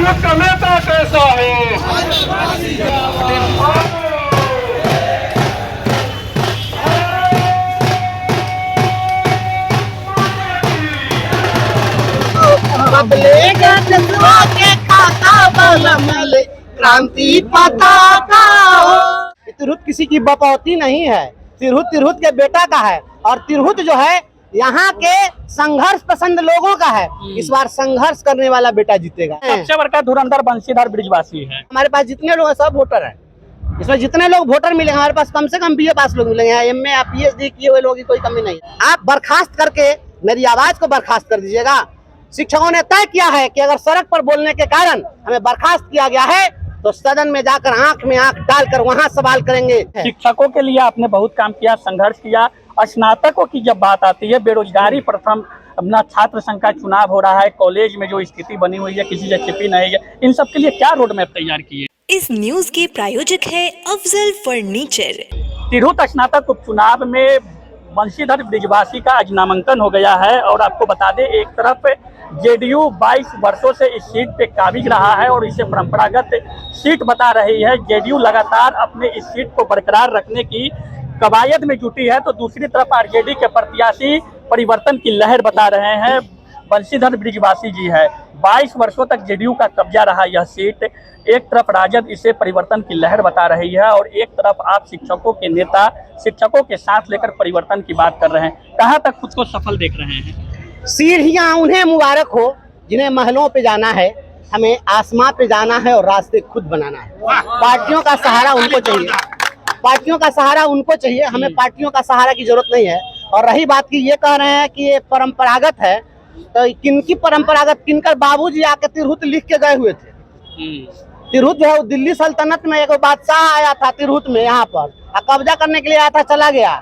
तिरहुत का नेता कैसा है? क्रांति पताका हो। तिरहुत किसी की बपौती नहीं है, तिरहुत तिरहुत के बेटा का है। और तिरहुत जो है यहाँ के संघर्ष पसंद लोगों का है। इस बार संघर्ष करने वाला बेटा जीतेगा। सबसे बड़का धुरंधर बंशीधर ब्रिजवासी है। हमारे पास जितने लोग हैं सब वोटर हैं। इसमें जितने लोग वोटर मिलेंगे, हमारे पास कम से कम बीए पास लोग मिलेंगे। एमए या पीएचडी किए हुए लोगों की कोई कमी नहीं। आप बर्खास्त करके मेरी आवाज को बर्खास्त कर दीजिएगा। शिक्षकों ने तय किया है कि अगर सड़क पर बोलने के कारण हमें बर्खास्त किया गया है तो सदन में जाकर आंख में आंख डालकर वहां सवाल करेंगे। शिक्षकों के लिए आपने बहुत काम किया, संघर्ष किया। स्नातकों की जब बात आती है, बेरोजगारी प्रथम, अपना छात्र संघ का चुनाव हो रहा है, कॉलेज में जो स्थिति बनी हुई है किसी से छिपी नहीं है, इन सब के लिए क्या रोड मैप तैयार किए? इस न्यूज के प्रायोजक है अफजल फर्नीचर। तिरहुत स्नातक उपचुनाव में बंशीधर ब्रिजवासी का आज नामांकन हो गया है। और आपको बता दें, एक तरफ जेडीयू 22 वर्षों से इस सीट पे काबिज रहा है और इसे परंपरागत सीट बता रही है। जेडीयू लगातार अपने इस सीट को बरकरार रखने की कवायद में जुटी है, तो दूसरी तरफ आरजेडी के प्रत्याशी परिवर्तन की लहर बता रहे हैं। बंशीधर ब्रिजवासी जी है, 22 वर्षों तक जेडीयू का कब्जा रहा यह सीट। एक तरफ राजद इसे परिवर्तन की लहर बता रही है और एक तरफ आप शिक्षकों के नेता शिक्षकों के साथ लेकर परिवर्तन की बात कर रहे हैं। कहाँ तक खुद को सफल देख रहे हैं? सीढ़ियां उन्हें मुबारक हो जिन्हें महलों पे जाना है, हमें आसमां पे जाना है और रास्ते खुद बनाना है। पार्टियों का सहारा उनको चाहिए, पार्टियों का सहारा उनको चाहिए, हमें पार्टियों का सहारा की जरूरत नहीं है। और रही बात की ये कह रहे हैं कि ये परंपरागत है, तो किनकी परंपरागत? किनकर बाबूजी आके तिरहुत लिख के गए हुए थे। तिरहुत जो है दिल्ली सल्तनत में एक बादशाह आया था तिरहुत में, यहाँ पर कब्जा करने के लिए आया था, चला गया,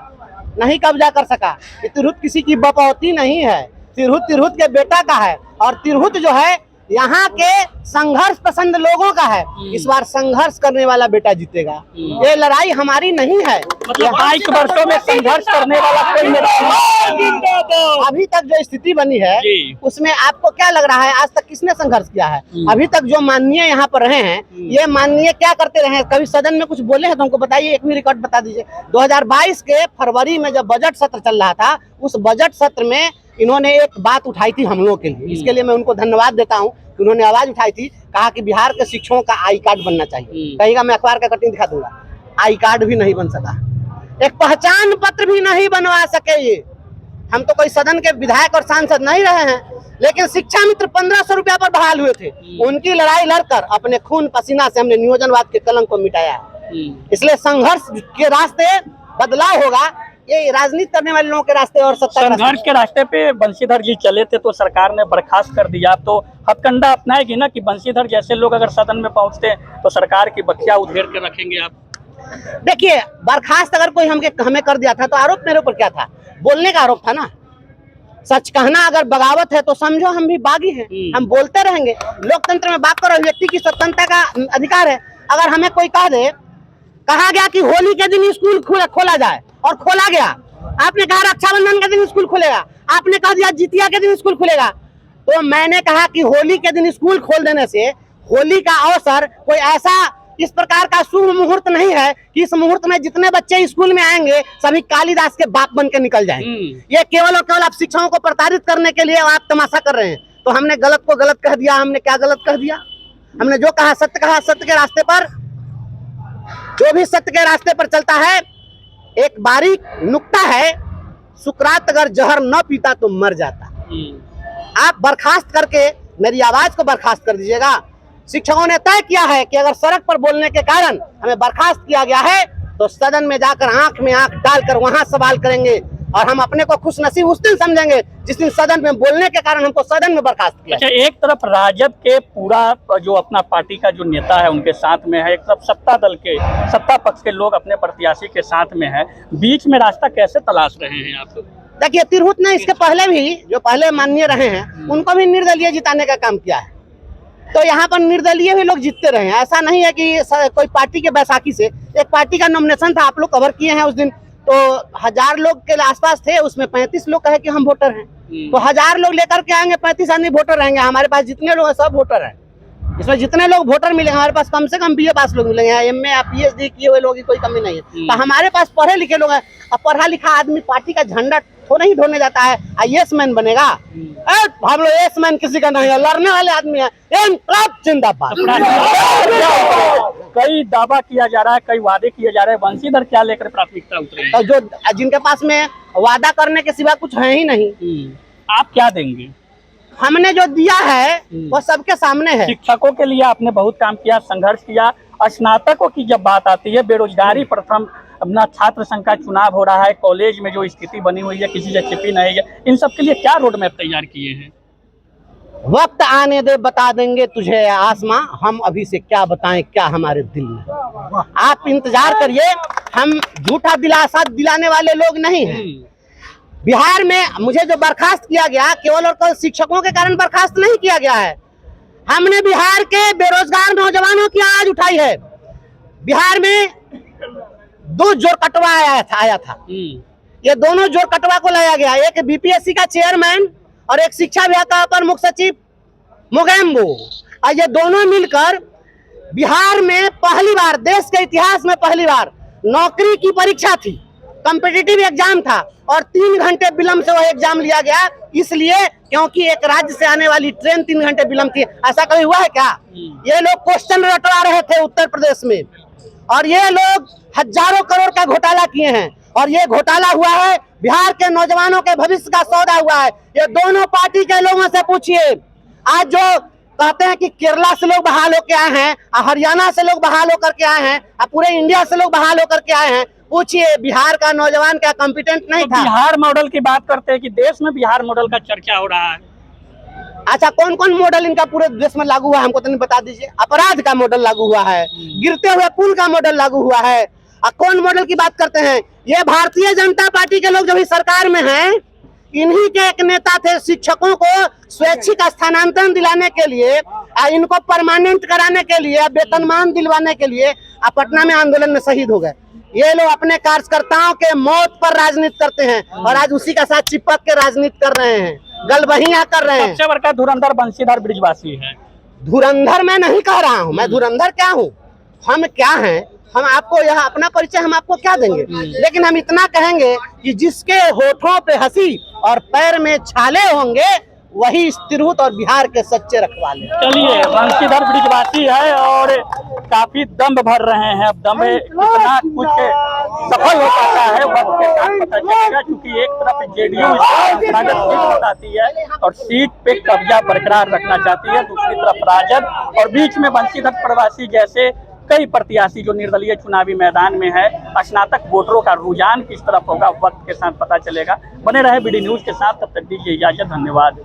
नहीं कब्जा कर सका। ये तिरहुत किसी की बपौती नहीं है, तिरहुत तिरहुत के बेटा का है। और तिरहुत जो है यहाँ के संघर्ष पसंद लोगों का है। इस बार संघर्ष करने वाला बेटा जीतेगा। ये लड़ाई हमारी नहीं है। मतलब 22 वर्षों में संघर्ष करने वाला कोई नेता अभी तक जो स्थिति बनी है उसमें आपको क्या लग रहा है? आज तक किसने संघर्ष किया है? अभी तक जो माननीय यहाँ पर रहे हैं, ये माननीय क्या करते रहे हैं? कभी सदन में कुछ बोले हैं तो हमको बताइए, एक भी रिकॉर्ड बता दीजिए। 2022 के फरवरी में जब बजट सत्र चल रहा था, उस बजट सत्र में इन्होंने एक बात उठाई थी हम लोगों के लिए। इसके लिए मैं उनको धन्यवाद देता हूँ। उन्होंने आवाज उठाई थी, कहा कि बिहार के शिक्षकों का आई कार्ड बनना चाहिए। कहेगा मैं अखबार का कटिंग दिखा दूंगा, आई कार्ड भी नहीं बन सका, एक पहचान पत्र भी नहीं बनवा सके। ये हम तो कोई सदन के विधायक और सांसद नहीं रहे हैं, लेकिन शिक्षा मित्र 1500 रुपया पर बहाल हुए थे। उनकी लड़ाई लड़कर अपने खून पसीना से हमने नियोजनवाद के कलंक को मिटाया है। इसलिए संघर्ष के रास्ते बदलाव होगा। ये राजनीति करने वाले लोगों के रास्ते और संघर्ष के रास्ते पे बंशीधर जी चले थे तो सरकार ने बर्खास्त कर दिया। तो हथकंडा अपनाएगी ना कि बंशीधर जैसे लोग अगर सदन में पहुंचते हैं तो सरकार की बखिया उधेड़ के रखेंगे आप? देखिए, बर्खास्त अगर कोई हमें कर दिया था तो आरोप मेरे ऊपर क्या था? बोलने का आरोप था ना। सच कहना अगर बगावत है तो समझो हम भी बागी हैं, हम बोलते रहेंगे। लोकतंत्र में बात करो, व्यक्ति की स्वतंत्रता का अधिकार है। अगर हमें कोई कह दे, कहा गया कि होली के दिन स्कूल खोला जाए और खोला गया, आपने कहा रक्षाबंधन के दिन स्कूल खुलेगा, आपने कह दिया जितिया के दिन स्कूल खुलेगा, तो मैंने कहा कि होली के दिन स्कूल खोल देने से होली का अवसर कोई ऐसा इस प्रकार का शुभ मुहूर्त नहीं है कि इस मुहूर्त में जितने बच्चे स्कूल में आएंगे सभी कालिदास के बाप बन के निकल जाएंगे। ये केवल और केवल आप शिक्षकों को प्रताड़ित करने के लिए आप तमाशा कर रहे हैं। तो हमने गलत को गलत कह दिया। हमने क्या गलत कह दिया? हमने जो कहा सत्य कहा। सत्य के रास्ते पर, जो भी सत्य के रास्ते पर चलता है, एक बारीक नुक्ता है, सुकरात अगर जहर न पीता तो मर जाता। आप बर्खास्त करके मेरी आवाज को बर्खास्त कर दीजिएगा। शिक्षकों ने तय किया है कि अगर सड़क पर बोलने के कारण हमें बर्खास्त किया गया है तो सदन में जाकर आंख में आंख डालकर वहां सवाल करेंगे। और हम अपने को खुशनसीब उस दिन समझेंगे जिस दिन सदन में बोलने के कारण हमको सदन में बर्खास्त किया। अच्छा, एक तरफ राजद के पूरा जो अपना पार्टी का जो नेता है उनके साथ में है, एक तरफ सत्ता दल के सत्ता पक्ष के लोग अपने प्रत्याशी के साथ में है, बीच में रास्ता कैसे तलाश रहे हैं आप? देखिए, तिरहुत ने इसके पहले भी जो पहले माननीय रहे हैं उनको भी निर्दलीय जिताने का काम किया है। तो यहाँ पर निर्दलीय भी लोग जीतते रहे हैं। ऐसा नहीं है कि कोई पार्टी के बैसाखी से। एक पार्टी का नॉमिनेशन था, आप लोग कवर किए हैं उस दिन, तो 1000 लोग के आसपास थे, उसमें 35 लोग कहे कि हम वोटर हैं। तो 1000 लोग लेकर के आएंगे, 35 आदमी वोटर रहेंगे। हमारे पास जितने लोग हैं सब वोटर हैं। इसमें जितने लोग वोटर मिलेंगे हमारे पास कम से कम BA पास लोग मिलेंगे, MA या PhD किए हुए लोगों की कोई कमी नहीं है। तो हमारे पास पढ़े लिखे लोग हैं। अब पढ़ा लिखा आदमी पार्टी का झंडा थोड़ा ही ढोने जाता है, IAS मैन बनेगा। हम लोग AS मैन किसी का नहीं है, लड़ने वाले आदमी है। जिंदाबाद। कई दावा किया जा रहा है, कई वादे किए जा रहे हैं, बंशीधर क्या लेकर प्राथमिकता उतरे? तो जो जिनके पास में वादा करने के सिवा कुछ है ही नहीं, आप क्या देंगे? हमने जो दिया है वो सबके सामने है। शिक्षकों के लिए आपने बहुत काम किया, संघर्ष किया। स्नातकों की जब बात आती है, बेरोजगारी प्रथम, अपना छात्र संघ का चुनाव हो रहा है, कॉलेज में जो स्थिति बनी हुई है किसी से छिपी नहीं है, इन सब के लिए क्या रोड मैप तैयार किए हैं? वक्त आने दे बता देंगे तुझे आसमां, हम अभी से क्या बताएं क्या हमारे दिल में। आप इंतजार करिए, हम झूठा दिलासा दिलाने वाले लोग नहीं हैं। बिहार में मुझे जो बर्खास्त किया गया केवल और केवल शिक्षकों के कारण बर्खास्त नहीं किया गया है। हमने बिहार के बेरोजगार नौजवानों की आवाज उठाई है। बिहार में 2 जोर कटवा आया था। ये दोनों जोर कटवा को लाया गया, एक BPSC का चेयरमैन और एक शिक्षा विभाग का अपर मुख्य सचिव मोगेम्बो। और ये दोनों मिलकर बिहार में पहली बार, देश के इतिहास में पहली बार नौकरी की परीक्षा थी, कॉम्पिटिटिव एग्जाम था और 3 घंटे विलंब से वह एग्जाम लिया गया, इसलिए क्योंकि एक राज्य से आने वाली ट्रेन 3 घंटे विलंब थी। ऐसा कभी हुआ है क्या? ये लोग क्वेश्चन रटवा रहे थे उत्तर प्रदेश में, और ये लोग हजारों करोड़ का घोटाला किए हैं, और ये घोटाला हुआ है बिहार के नौजवानों के भविष्य का सौदा हुआ है। ये दोनों पार्टी के लोगों से पूछिए। आज जो कहते हैं कि केरला से लोग बहाल होकर आए हैं, हरियाणा से लोग बहाल होकर के आए हैं, पूरे इंडिया से लोग बहाल होकर के आए हैं, पूछिए बिहार का नौजवान क्या कॉम्पिटेंट नहीं था? बिहार मॉडल की बात करते हैं कि देश में बिहार मॉडल का चर्चा हो रहा है। अच्छा, कौन कौन मॉडल इनका पूरे देश में लागू हुआ है हमको तो नहीं बता दीजिए। अपराध का मॉडल लागू हुआ है, गिरते हुए पुल का मॉडल लागू हुआ है। कौन मॉडल की बात करते हैं? ये भारतीय जनता पार्टी के लोग जो भी सरकार में हैं, इन्हीं के एक नेता थे। शिक्षकों को स्वैच्छिक स्थानांतरण दिलाने के लिए, इनको परमानेंट कराने के लिए, वेतनमान दिलवाने के लिए पटना में आंदोलन में शहीद हो गए। ये लोग अपने कार्यकर्ताओं के मौत पर राजनीति करते हैं और आज उसी का साथ चिपक के राजनीति कर रहे हैं, गलबहियां कर रहे हैं। सबसे बड़ा धुरंधर बंशीधर ब्रिजवासी है। धुरंधर मैं नहीं कह रहा हूँ, मैं धुरंधर क्या हूँ? हम क्या हैं? हम आपको यहाँ अपना परिचय हम आपको क्या देंगे? लेकिन हम इतना कहेंगे कि जिसके होठों पे हंसी और पैर में छाले होंगे वही इस तिरहुत और बिहार के सच्चे रखवाले। चलिए, बंशीधर ब्रिजवासी है और काफी दम्भ भर रहे हैं। अब दम्भ कितना कुछ सफल हो पाता है वक्त के साथ पता चलेगा, क्योंकि एक तरफ JDU सीट बताती है और सीट पे कब्जा बरकरार रखना चाहती है, दूसरी तरफ राजद, और बीच में बंशीधर प्रवासी जैसे कई प्रत्याशी जो निर्दलीय चुनावी मैदान में है। स्नातक वोटरों का रुझान किस तरफ होगा वक्त के साथ पता चलेगा। बने रहे BD न्यूज के साथ, तब तक दीजिए इजाजत, धन्यवाद।